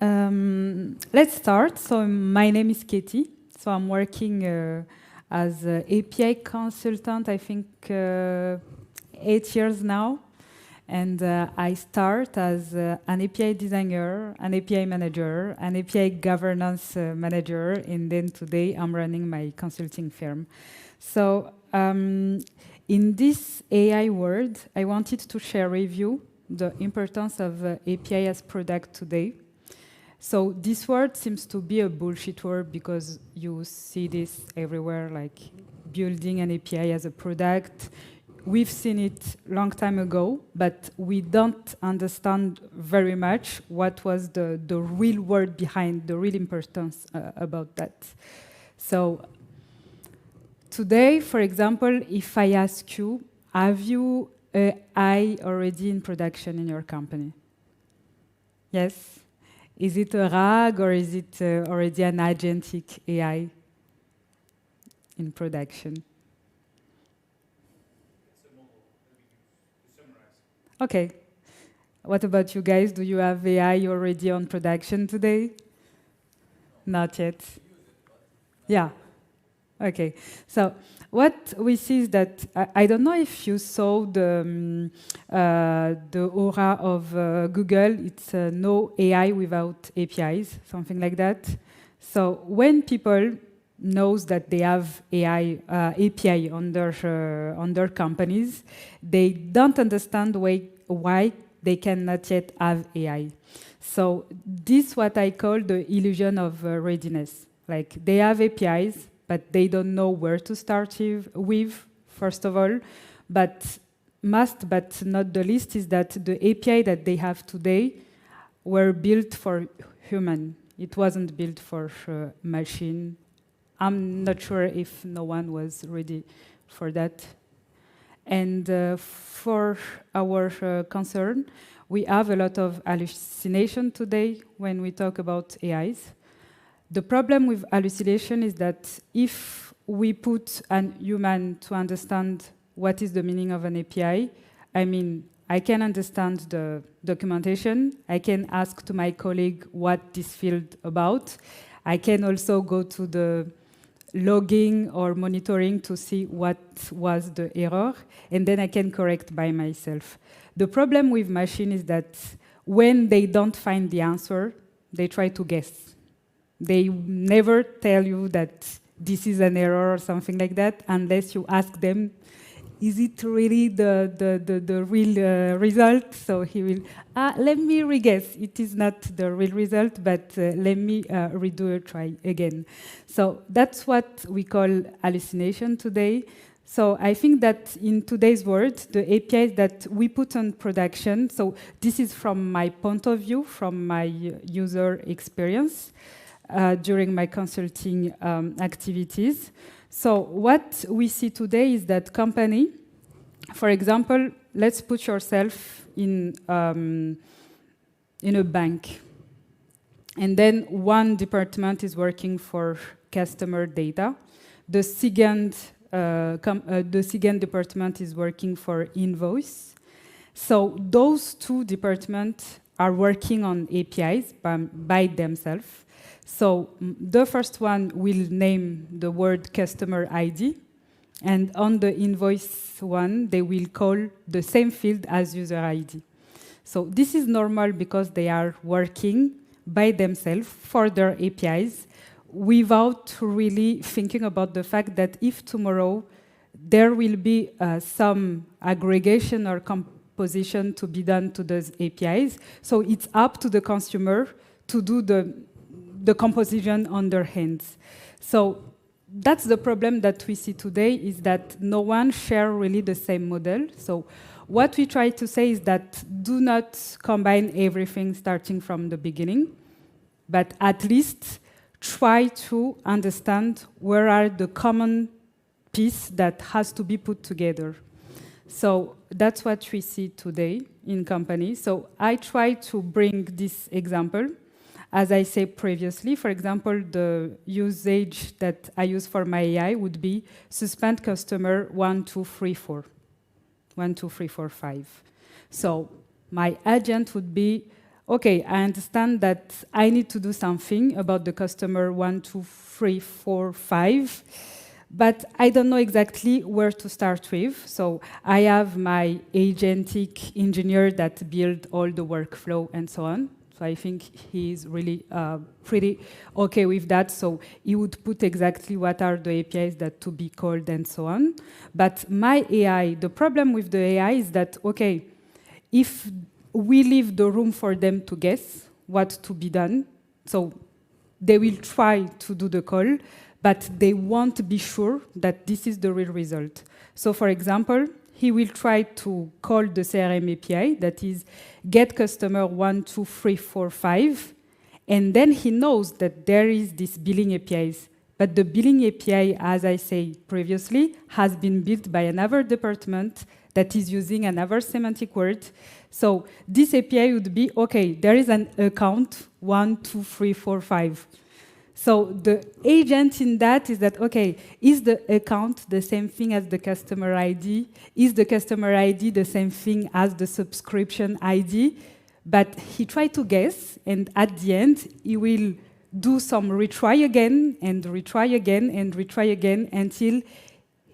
Let's start. So my name is Ketty. So I'm working as an API consultant, I think 8 years now. And I start as an API designer, an API manager, an API governance manager, and then today I'm running my consulting firm. So in this AI world, I wanted to share with you the importance of API as product today. So this word seems to be a bullshit word because you see this everywhere, like building an API as a product. We've seen it long time ago, but we don't understand very much what was the real word behind, the real importance about that. So today, for example, if I ask you, have you AI already in production in your company? Yes? Is it a RAG or is it already an agentic AI in production? It's a model that we use to summarize. Okay. What about you guys? Do you have AI already on production today? No. Not yet. We use it, but Yeah. Okay. So what we see is that I don't know if you saw the aura of Google. It's no AI without APIs, something like that. So when people knows that they have AI API on their companies, they don't understand why they cannot yet have AI. So this is what I call the illusion of readiness. Like they have APIs, but they don't know where to start with, first of all. But must, but not the least, is that the API that they have today were built for human. It wasn't built for machine. I'm not sure if no one was ready for that. And for our concern, we have a lot of hallucination today when we talk about AIs. The problem with hallucination is that if we put a human to understand what is the meaning of an API, I mean, I can understand the documentation. I can ask to my colleague what this field about. I can also go to the logging or monitoring to see what was the error, and then I can correct by myself. The problem with machine is that when they don't find the answer, they try to guess. They never tell you that this is an error or something like that unless you ask them, is it really the real result? So he will, let me re-guess. It is not the real result, but let me redo a try again. So that's what we call hallucination today. So I think that in today's world, the APIs that we put on production, so this is from my point of view, from my user experience, during my consulting activities. So what we see today is that company, for example, let's put yourself in a bank. And then one department is working for customer data. The second department is working for invoice. So those two departments are working on APIs by themselves. So the first one will name the word customer ID, and on the invoice one, they will call the same field as user ID. So this is normal because they are working by themselves for their APIs without really thinking about the fact that if tomorrow there will be some aggregation or composition to be done to those APIs, so it's up to the consumer to do the composition on their hands. So that's the problem that we see today, is that no one shares really the same model. So what we try to say is that do not combine everything starting from the beginning, but at least try to understand where are the common pieces that has to be put together. So that's what we see today in companies. So I try to bring this example. As I said previously, for example, the usage that I use for my AI would be suspend customer 1234, 12345. So my agent would be okay, I understand that I need to do something about the customer 1, 2, 3, 4, 5, but I don't know exactly where to start with. So I have my agentic engineer that build all the workflow and so on. So I think he's really pretty okay with that. So he would put exactly what are the APIs that to be called and so on. But my AI, the problem with the AI is that, okay, if we leave the room for them to guess what to be done, so they will try to do the call, but they won't be sure that this is the real result. So for example, he will try to call the CRM API, that is get customer 1, 2, 3, 4, 5, and then he knows that there is this billing APIs. But the billing API, as I said previously, has been built by another department that is using another semantic word. So this API would be, okay, there is an account 1, 2, 3, 4, 5. So the agent in that is that, okay, is the account the same thing as the customer ID? Is the customer ID the same thing as the subscription ID? But he tried to guess, and at the end, he will do some retry again, and retry again, and retry again, until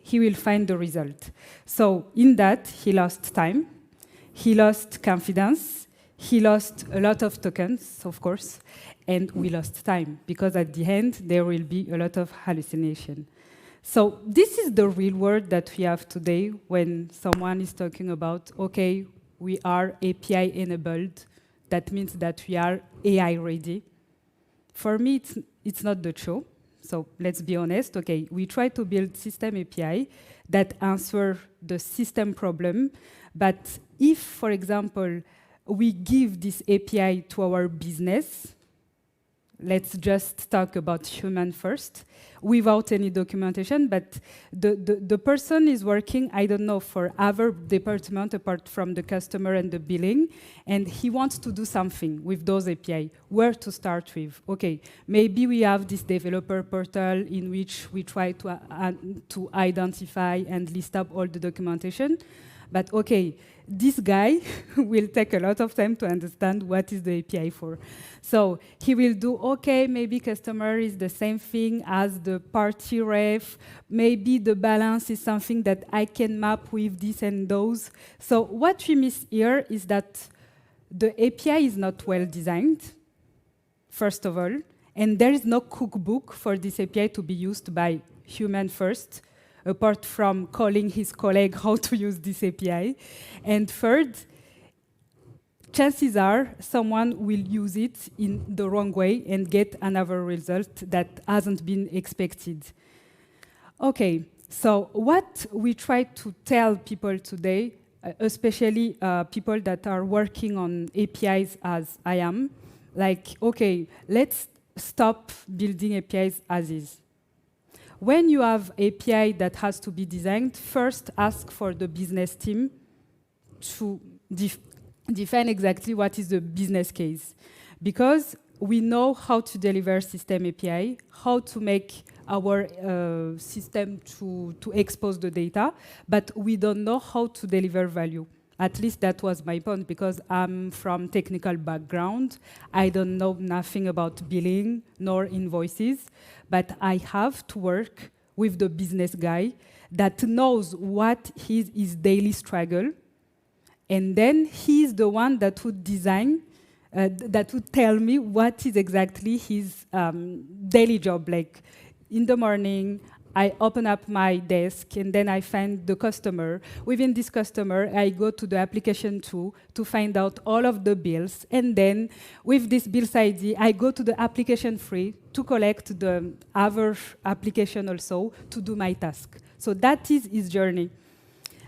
he will find the result. So in that, he lost time, he lost confidence, he lost a lot of tokens, of course, and we lost time, because at the end, there will be a lot of hallucination. So this is the real world that we have today when someone is talking about, okay, we are API enabled. That means that we are AI ready. For me, it's not the truth. So let's be honest. Okay, we try to build system API that answer the system problem. But if, for example, we give this API to our business, let's just talk about human first, without any documentation, but the person is working, I don't know, for other department apart from the customer and the billing, and he wants to do something with those API. Where to start with? Okay, maybe we have this developer portal in which we try to identify and list up all the documentation, but okay, this guy will take a lot of time to understand what is the API for. So he will do, okay, maybe customer is the same thing as the party ref. Maybe the balance is something that I can map with this and those. So what we miss here is that the API is not well designed, first of all, and there is no cookbook for this API to be used by human first, apart from calling his colleague how to use this API. And third, chances are someone will use it in the wrong way and get another result that hasn't been expected. Okay, so what we try to tell people today, especially people that are working on APIs as I am, like, okay, let's stop building APIs as is. When you have API that has to be designed, first ask for the business team to define exactly what is the business case. Because we know how to deliver system API, how to make our system to expose the data, but we don't know how to deliver value. At least that was my point, because I'm from technical background. I don't know nothing about billing nor invoices, but I have to work with the business guy that knows what is his daily struggle, and then he's the one that would design, that would tell me what is exactly his daily job. Like in the morning, I open up my desk, and then I find the customer. Within this customer, I go to the application to find out all of the bills. And then with this bills ID, I go to the application free to collect the other application also to do my task. So that is his journey.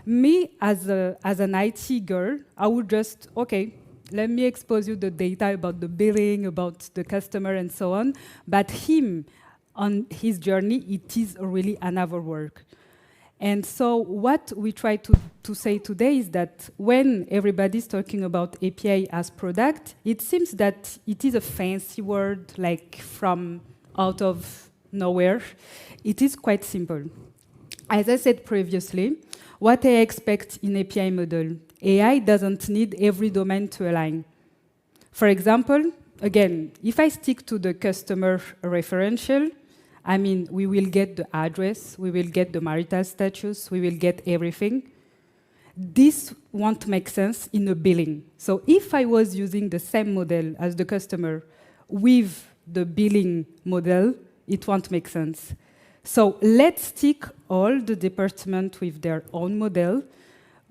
Me, as an IT girl, I would just, okay, let me expose you the data about the billing, about the customer, and so on. But him, on his journey, it is really another work. And so what we try to say today is that when everybody's talking about API as product, it seems that it is a fancy word, like from out of nowhere. It is quite simple. As I said previously, what I expect in API model, AI doesn't need every domain to align. For example, again, if I stick to the customer referential, I mean, we will get the address, we will get the marital status, we will get everything. This won't make sense in a billing. So if I was using the same model as the customer with the billing model, it won't make sense. So let's stick all the departments with their own model,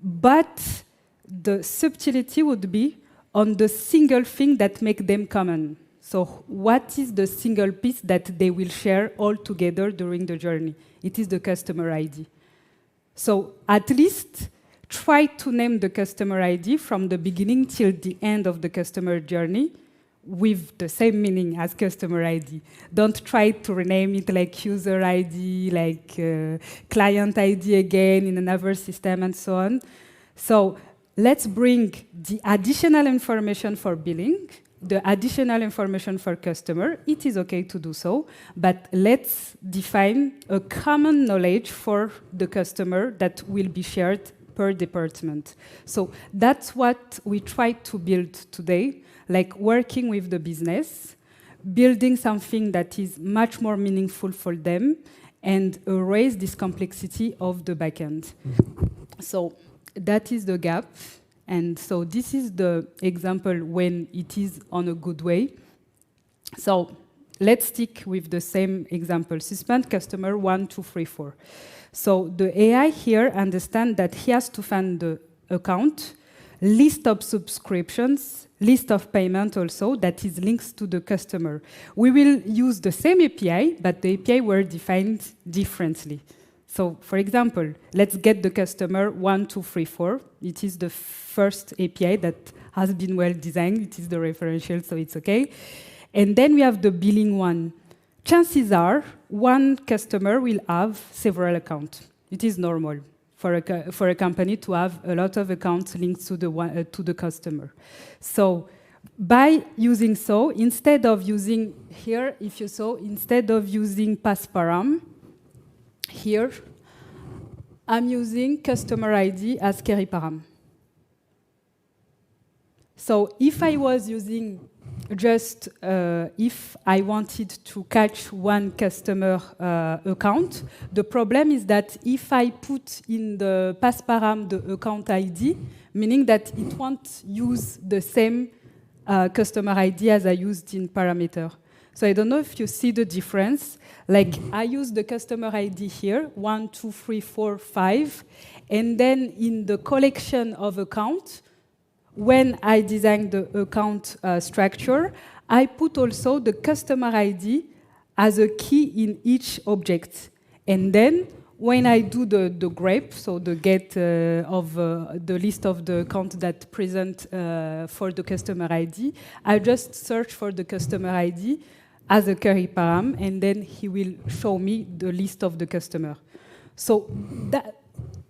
but the subtlety would be on the single thing that make them common. So what is the single piece that they will share all together during the journey? It is the customer ID. So at least try to name the customer ID from the beginning till the end of the customer journey with the same meaning as customer ID. Don't try to rename it like user ID, like client ID again in another system and so on. So let's bring the additional information for billing, the additional information for customer. It is okay to do so, but let's define a common knowledge for the customer that will be shared per department. So that's what we try to build today, like working with the business, building something that is much more meaningful for them, and erase this complexity of the backend. So that is the gap. And so this is the example when it is on a good way. So let's stick with the same example. Suspend customer 1, 2, 3, 4. So the AI here understands that he has to find the account, list of subscriptions, list of payment also that is linked to the customer. We will use the same API, but the API were defined differently. So for example, let's get the customer 1, 2, 3, 4. It is the first API that has been well designed. It is the referential, so it's okay. And then we have the billing one. Chances are, one customer will have several accounts. It is normal for a company to have a lot of accounts linked to the customer. So by using so, instead of using here, if you saw, instead of using pass-param, here, I'm using customer ID as carry param. So if I was using just if I wanted to catch one customer account, the problem is that if I put in the pass-param the account ID, meaning that it won't use the same customer ID as I used in parameter. So I don't know if you see the difference. Like I use the customer ID here, 1, 2, 3, 4, 5, and then in the collection of accounts, when I design the account structure, I put also the customer ID as a key in each object. And then when I do the grep, so the get of the list of the account that present for the customer ID, I just search for the customer ID as a query param, and then he will show me the list of the customer. So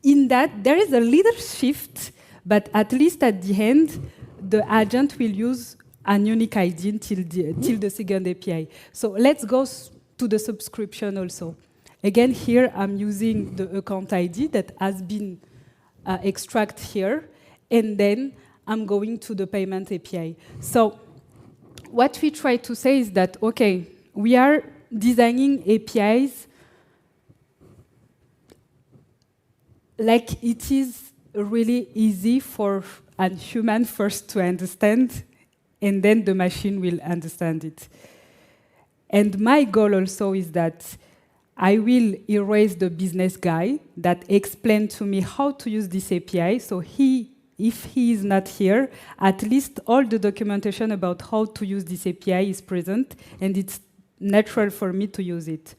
in that, there is a little shift, but at least at the end, the agent will use an unique ID till the second API. So let's go to the subscription also. Again, here I'm using the account ID that has been extracted here, and then I'm going to the payment API. So what we try to say is that, okay, we are designing APIs like it is really easy for a human first to understand, and then the machine will understand it. And my goal also is that I will erase the business guy that explained to me how to use this API, so if he is not here, at least all the documentation about how to use this API is present, and it's natural for me to use it.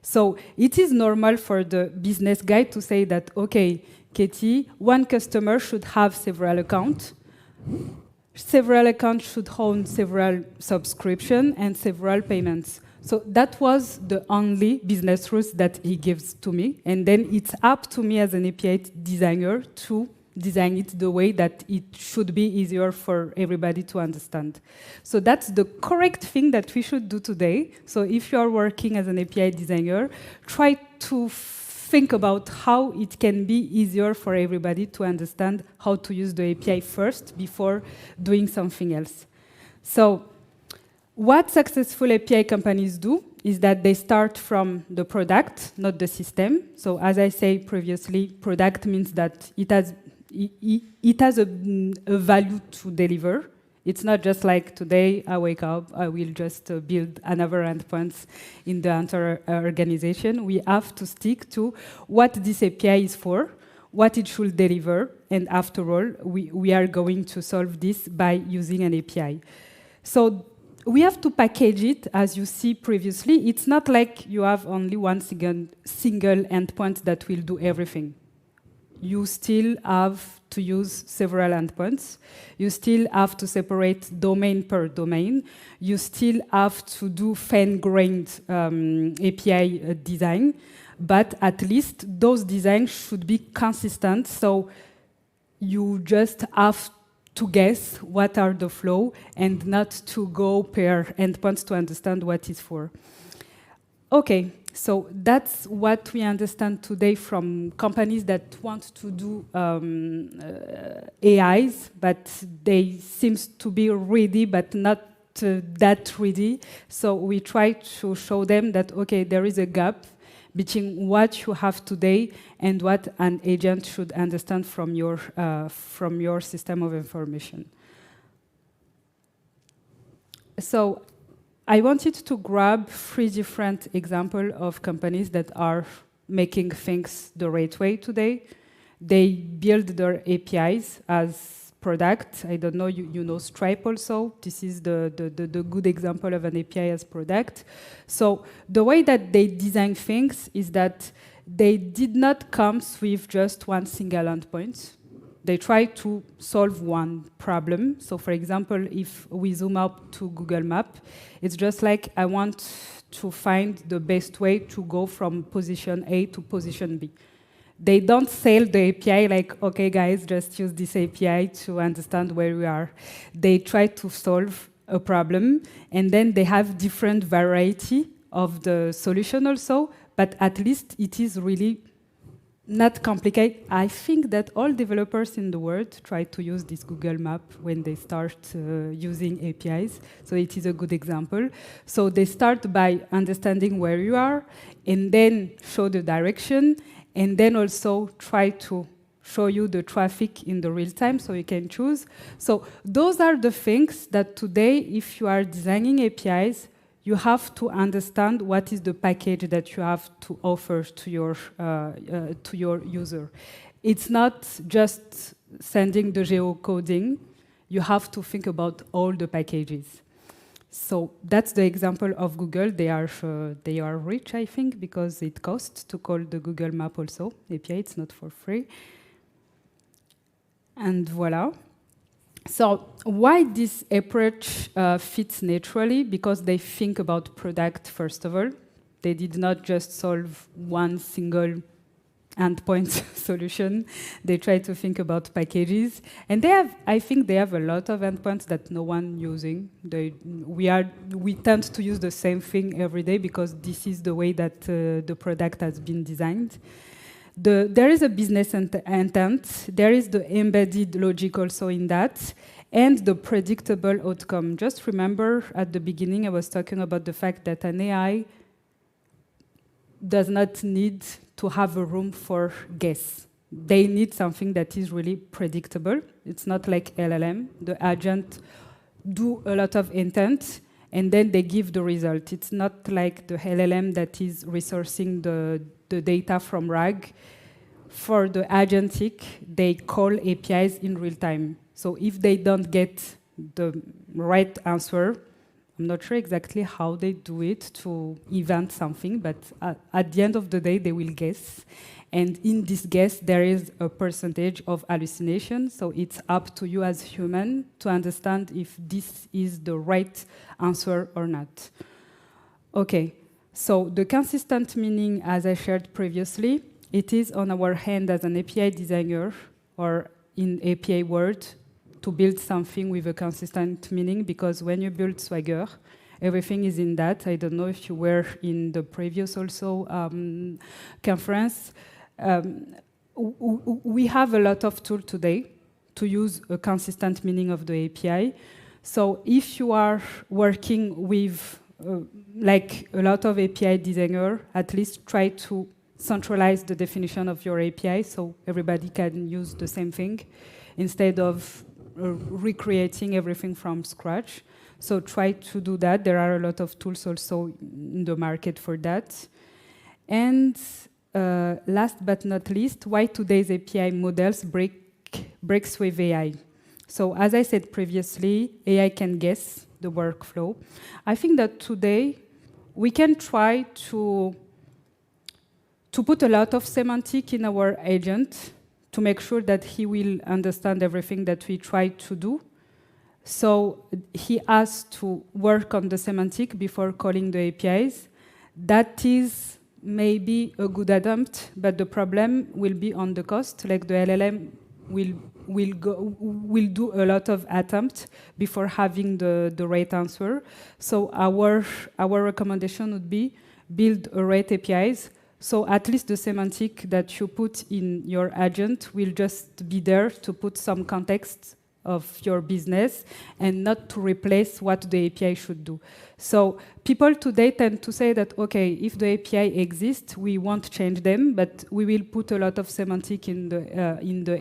So it is normal for the business guy to say that, okay, Ketty, one customer should have several accounts. Several accounts should own several subscriptions and several payments. So that was the only business rules that he gives to me. And then it's up to me as an API designer to design it the way that it should be easier for everybody to understand. So that's the correct thing that we should do today. So if you are working as an API designer, try to think about how it can be easier for everybody to understand how to use the API first before doing something else. So what successful API companies do is that they start from the product, not the system. So as I said previously, product means that it has a value to deliver. It's not just like today I wake up, I will just build another endpoint in the entire organization. We have to stick to what this API is for, what it should deliver, and after all, we are going to solve this by using an API. So we have to package it, as you see previously. It's not like you have only one single endpoint that will do everything. You still have to use several endpoints. You still have to separate domain per domain. You still have to do fine-grained API design. But at least those designs should be consistent. So you just have to guess what are the flow and not to go per endpoints to understand what it's for. Okay, so that's what we understand today from companies that want to do AIs, but they seem to be ready, but not that ready. So we try to show them that, okay, there is a gap between what you have today and what an agent should understand from your system of information. So I wanted to grab 3 different examples of companies that are making things the right way today. They build their APIs as product. I don't know, you know Stripe also. This is the good example of an API as product. So the way that they design things is that they did not come with just one single endpoint. They try to solve one problem. So for example, if we zoom out to Google Maps, it's just like I want to find the best way to go from position A to position B. They don't sell the API like, okay, guys, just use this API to understand where we are. They try to solve a problem, and then they have different variety of the solution also, but at least it is really not complicated. I think that all developers in the world try to use this Google Map when they start using APIs, so it is a good example. So they start by understanding where you are, and then show the direction, and then also try to show you the traffic in the real time so you can choose. So those are the things that today, if you are designing APIs, you have to understand what is the package that you have to offer to your user. It's not just sending the geocoding. You have to think about all the packages. So that's the example of Google. They are rich, I think, because it costs to call the Google Map also API. It's not for free. And voila. So why this approach fits naturally? Because they think about product first of all. They did not just solve one single endpoint solution. They try to think about packages, and I think they have a lot of endpoints that no one using. We tend to use the same thing every day because this is the way that the product has been designed. There is a business intent. There is the embedded logic also in that, and the predictable outcome. Just remember at the beginning I was talking about the fact that an AI does not need to have a room for guess. They need something that is really predictable. It's not like LLM. The agent do a lot of intent, and then they give the result. It's not like the LLM that is resourcing the data from RAG. For the agentic, they call APIs in real time. So if they don't get the right answer, I'm not sure exactly how they do it to event something, but at the end of the day, they will guess. And in this guess, there is a percentage of hallucination. So it's up to you as human to understand if this is the right answer or not. Okay, so the consistent meaning, as I shared previously, it is on our hand as an API designer or in API world to build something with a consistent meaning, because when you build Swagger, everything is in that. I don't know if you were in the previous also conference. We have a lot of tools today to use a consistent meaning of the API. So if you are working with like a lot of API designer, at least try to centralize the definition of your API so everybody can use the same thing instead of recreating everything from scratch. So try to do that. There are a lot of tools also in the market for that. And last but not least, why today's API models breaks with AI. So as I said previously, AI can guess the workflow. I think that today we can try to put a lot of semantic in our agent to make sure that he will understand everything that we try to do. So he has to work on the semantic before calling the APIs. That is maybe a good attempt, but the problem will be on the cost. Like the LLM will do a lot of attempts before having the right answer. So our recommendation would be build a right APIs. So at least the semantic that you put in your agent will just be there to put some context of your business and not to replace what the API should do. So people today tend to say that, okay, if the API exists, we won't change them, but we will put a lot of semantic in the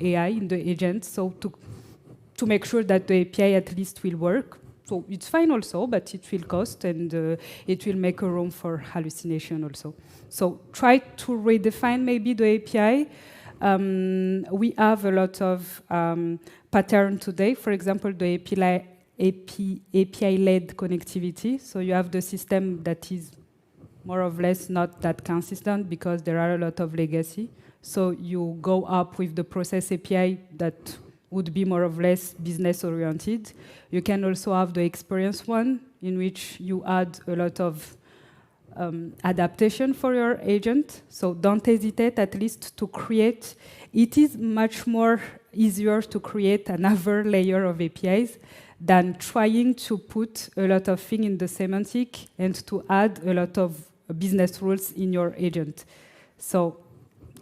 AI, in the agent, so to make sure that the API at least will work. So it's fine also, but it will cost and it will make a room for hallucination also. So try to redefine maybe the API. We have a lot of pattern today. For example, the API-led connectivity. So you have the system that is more or less not that consistent because there are a lot of legacy. So you go up with the process API that would be more or less business-oriented. You can also have the experience one, in which you add a lot of adaptation for your agent. So don't hesitate at least to create. It is much more easier to create another layer of APIs than trying to put a lot of things in the semantic and to add a lot of business rules in your agent. So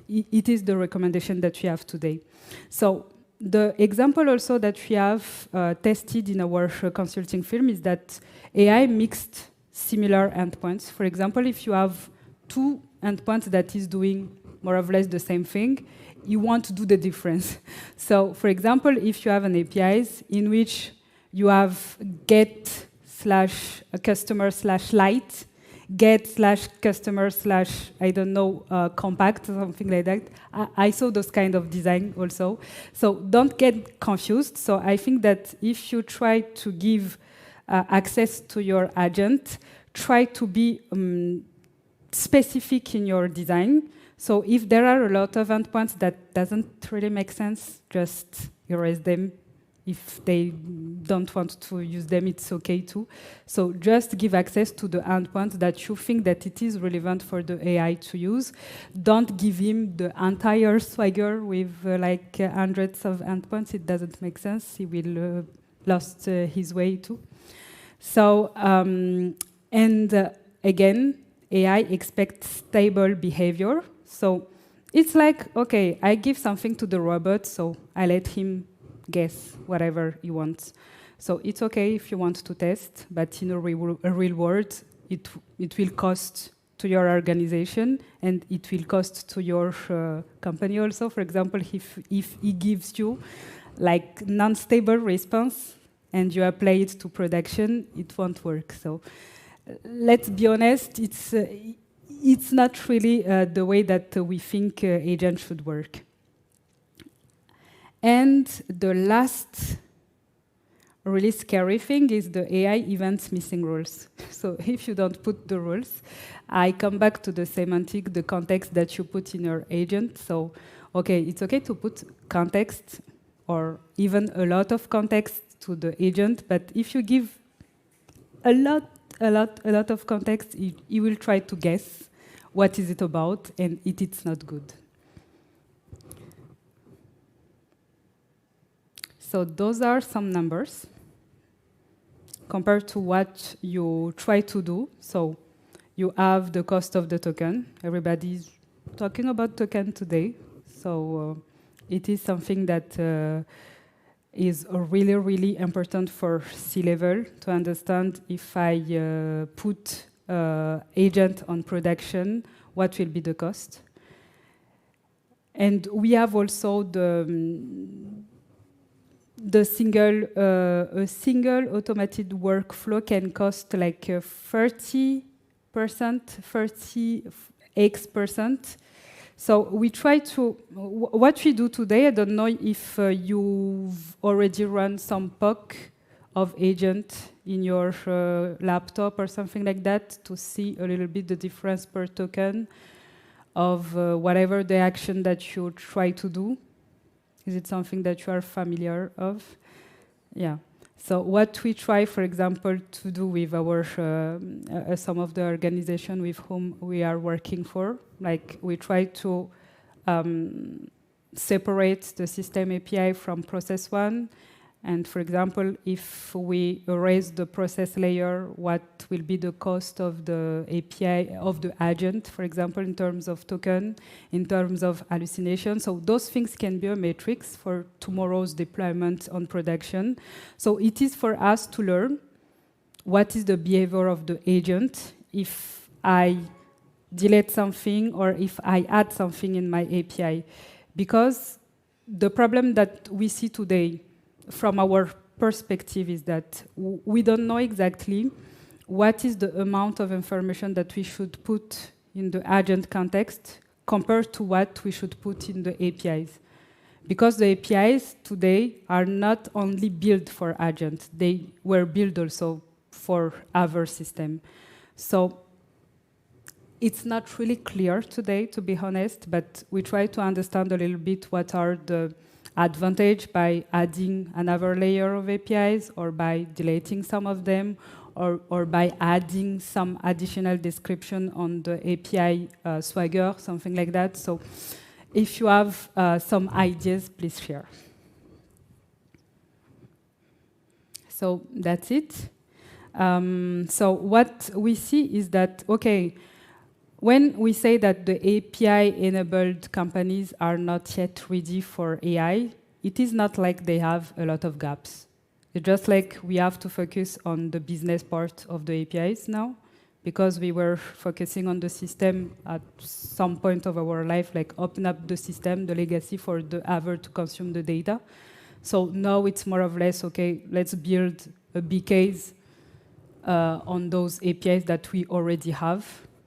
it is the recommendation that we have today. So the example also that we have tested in our consulting firm is that AI mixed similar endpoints. For example, if you have two endpoints that is doing more or less the same thing, you want to do the difference. So for example, if you have an APIs in which you have get slash customer slash light, get slash customer slash, I don't know, compact, something like that. I saw those kind of design also. So don't get confused. So I think that if you try to give access to your agent, try to be specific in your design. So if there are a lot of endpoints that doesn't really make sense, just erase them. If they don't want to use them, it's okay too. So just give access to the endpoint that you think that it is relevant for the AI to use. Don't give him the entire swagger with like hundreds of endpoints. It doesn't make sense. He will lost his way too. So, again, AI expects stable behavior. So it's like, okay, I give something to the robot, so I let him guess whatever he wants. So it's okay if you want to test, but in a real world, it will cost to your organization and it will cost to your company also. For example, if he gives you like non-stable response and you apply it to production, it won't work. So let's be honest, it's not really the way that we think agents should work. And the last really scary thing is the AI events missing rules. So if you don't put the rules, I come back to the semantic, the context that you put in your agent. So, okay, it's okay to put context or even a lot of context to the agent, but if you give a lot of context, he will try to guess what is it about, and it's not good. So those are some numbers compared to what you try to do. So you have the cost of the token. Everybody's talking about token today. So it is something that is really, really important for C-level to understand if I put agent on production, what will be the cost. And we have also the single a single automated workflow can cost like 30%, 30x%. So we try to, what we do today, I don't know if you've already run some POC of agent in your laptop or something like that to see a little bit the difference per token of whatever the action that you try to do. Is it something that you are familiar of? Yeah. So what we try, for example, to do with our some of the organization with whom we are working for, like we try to separate the system API from process one. And for example, if we erase the process layer, what will be the cost of the API, of the agent, for example, in terms of token, in terms of hallucination. So those things can be a matrix for tomorrow's deployment on production. So it is for us to learn what is the behavior of the agent if I delete something or if I add something in my API. Because the problem that we see today from our perspective is that we don't know exactly what is the amount of information that we should put in the agent context compared to what we should put in the APIs. Because the APIs today are not only built for agents, they were built also for other systems. So it's not really clear today, to be honest, but we try to understand a little bit what are the advantage by adding another layer of APIs or by deleting some of them or by adding some additional description on the API Swagger, something like that. So if you have some ideas, please share. So that's it. So what we see is that, okay, when we say that the API-enabled companies are not yet ready for AI, it is not like they have a lot of gaps. It's just like we have to focus on the business part of the APIs now, because we were focusing on the system at some point of our life, like open up the system, the legacy for the other to consume the data. So now it's more or less, okay, let's build a big case on those APIs that we already have.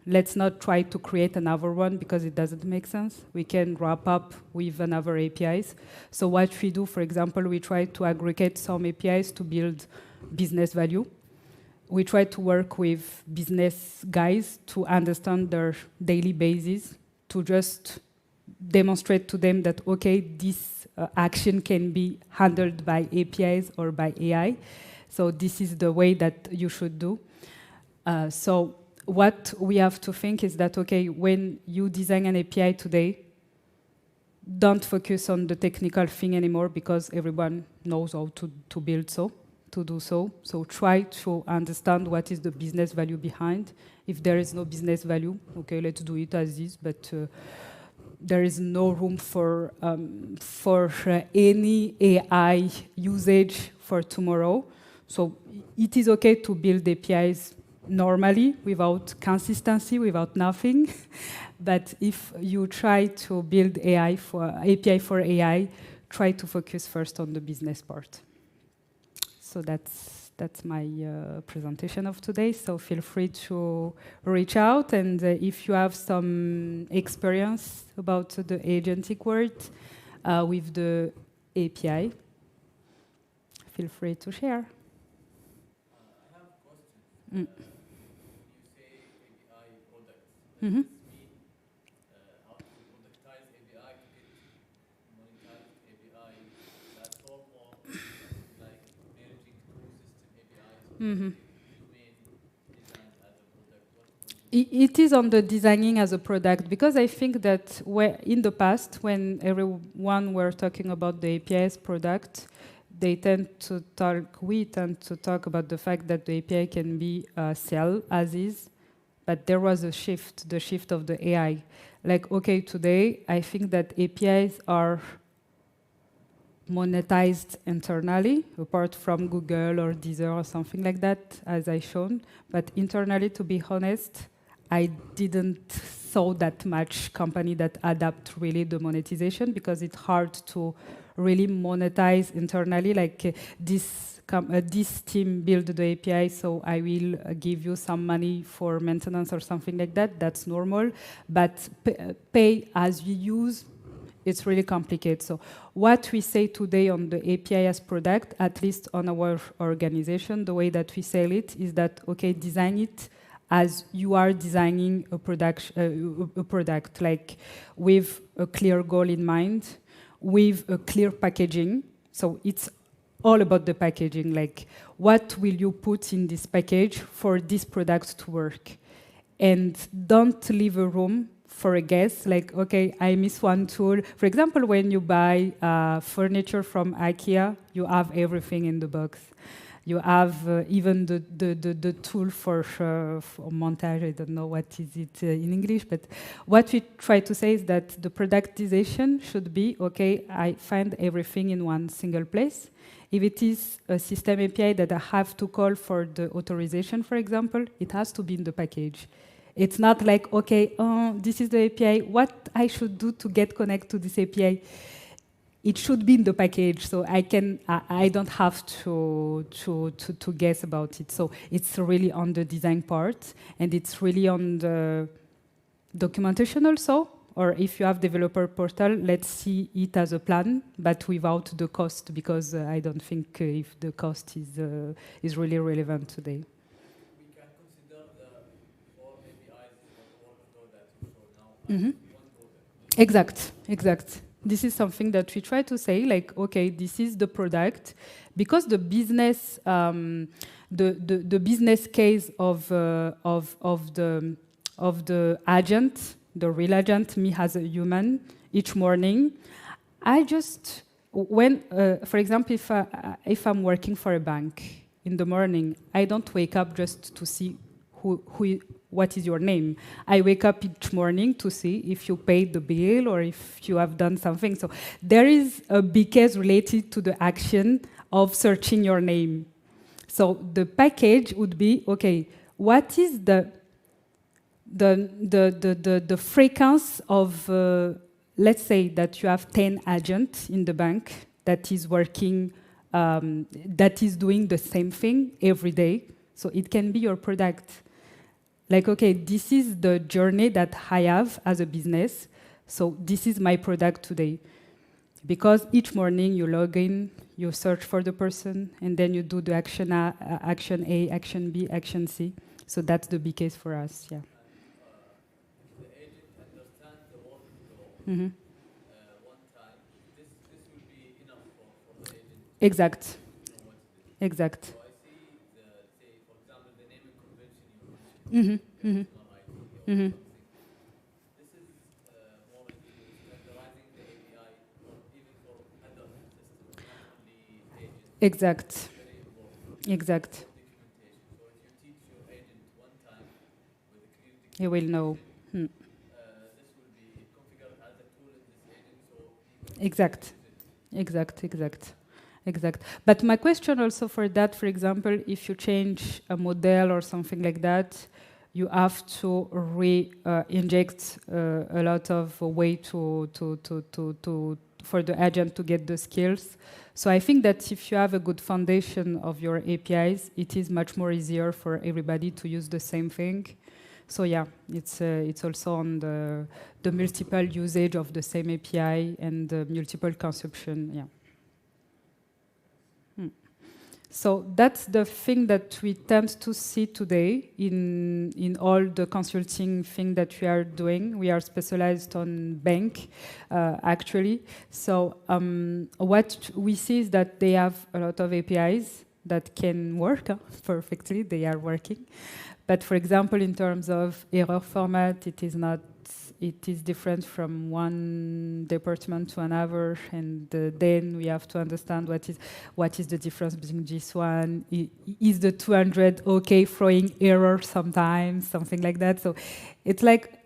Let's not try to create another one because it doesn't make sense. We can wrap up with another APIs. So what we do, for example, we try to aggregate some APIs to build business value. We try to work with business guys to understand their daily basis, to just demonstrate to them that, okay, this action can be handled by APIs or by AI. So this is the way that you should do. So what we have to think is that, okay, when you design an API today, don't focus on the technical thing anymore because everyone knows how to build to do so. So try to understand what is the business value behind. If there is no business value, okay, let's do it as is, but there is no room for any AI usage for tomorrow. So it is okay to build APIs normally, without consistency, without nothing. But if you try to build API for AI, try to focus first on the business part. So that's my presentation of today. So feel free to reach out, and if you have some experience about the agentic world with the API, feel free to share. I have a question. Mm. Mm-hmm. How to productize API to get monetized API platform or like managing two system APIs? Mm-hmm. You mean design as a product? It is on the designing as a product, because I think that in the past, when everyone were talking about the API's product, we tend to talk about the fact that the API can be sell as is. But there was a shift, the shift of the AI. Like, okay, today, I think that APIs are monetized internally, apart from Google or Deezer or something like that, as I shown. But internally, to be honest, I didn't saw that much company that adapt really the monetization, because it's hard to really monetize internally. Like this team build the API, so I will give you some money for maintenance or something like that. That's normal, but pay as you use, it's really complicated. So what we say today on the API as product, at least on our organization, the way that we sell it is that, okay, design it as you are designing a product, like with a clear goal in mind, with a clear packaging. So it's all about the packaging, like what will you put in this package for this product to work? And don't leave a room for a guess, like, okay, I miss one tool. For example, when you buy furniture from IKEA, you have everything in the box. You have even the tool for montage. I don't know what is it in English, but what we try to say is that the productization should be, okay, I find everything in one single place. If it is a system API that I have to call for the authorization, for example, it has to be in the package. It's not like, okay, this is the API, what I should do to get connect to this API? It should be in the package, so I don't have to guess about it. So it's really on the design part, and it's really on the documentation also. Or if you have developer portal, let's see it as a plan, but without the cost, because I don't think if the cost is really relevant today. We can consider the all APIs or workflow that you show now as Mm-hmm. one product. Exact. This is something that we try to say, like, okay, this is the product, because the business, the business case of the agent, the real agent, me as a human, each morning, I just when, for example, if I'm working for a bank in the morning, I don't wake up just to see what is your name. I wake up each morning to see if you paid the bill or if you have done something. So there is a big case related to the action of searching your name. So the package would be, okay, what is the frequency of, let's say that you have 10 agents in the bank that is working, that is doing the same thing every day. So it can be your product. Like, okay, this is the journey that I have as a business, so this is my product today. Because each morning you log in, you search for the person, and then you do the action A, action B, action C. So that's the big case for us, yeah. And if the agent understands the workflow Mm-hmm. One time, this will be enough for the agent Exact. to know what it is. Exact. So I see say, for example, the naming convention you mentioned. Mm-hmm. Mm-hmm. Customer ID or Mm-hmm. something. This is more into standardizing the API even for other systems, not only agents. Exact. Very important. Exact. Documentation. So if you teach your agent one time with a clear You will know. documentation, this will be configured as a tool in this agent, so he will Exact. use it. Exact. But my question also for that, for example, if you change a model or something like that, you have to inject a lot of way for the agent to get the skills. So I think that if you have a good foundation of your APIs, it is much more easier for everybody to use the same thing. So yeah, it's also on the multiple usage of the same API and the multiple consumption. Yeah. So that's the thing that we tend to see today in all the consulting thing that we are doing. We are specialized on bank, actually. So what we see is that they have a lot of APIs that can work perfectly. They are working. But for example, in terms of error format, it is not. It is different from one department to another, and then we have to understand what is the difference between this one. Is the 200 okay throwing error sometimes, something like that? So it's like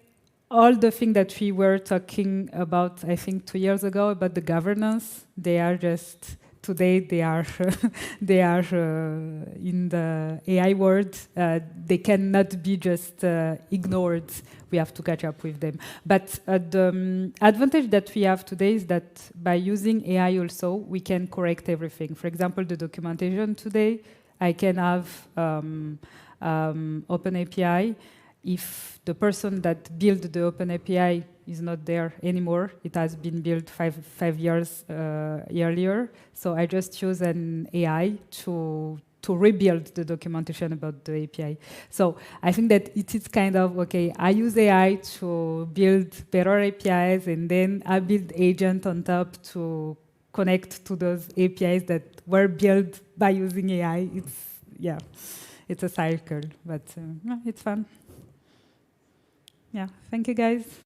all the things that we were talking about, I think 2 years ago, about the governance, they are just today they are they are in the AI world. They cannot be just ignored. We have to catch up with them. But the advantage that we have today is that by using AI also, we can correct everything. For example, the documentation today, I can have Open API. If the person that built the Open API is not there anymore, it has been built five years earlier. So I just use an AI to rebuild the documentation about the API. So I think that it is kind of, okay, I use AI to build better APIs, and then I build agent on top to connect to those APIs that were built by using AI. It's a cycle, but it's fun. Yeah, thank you guys.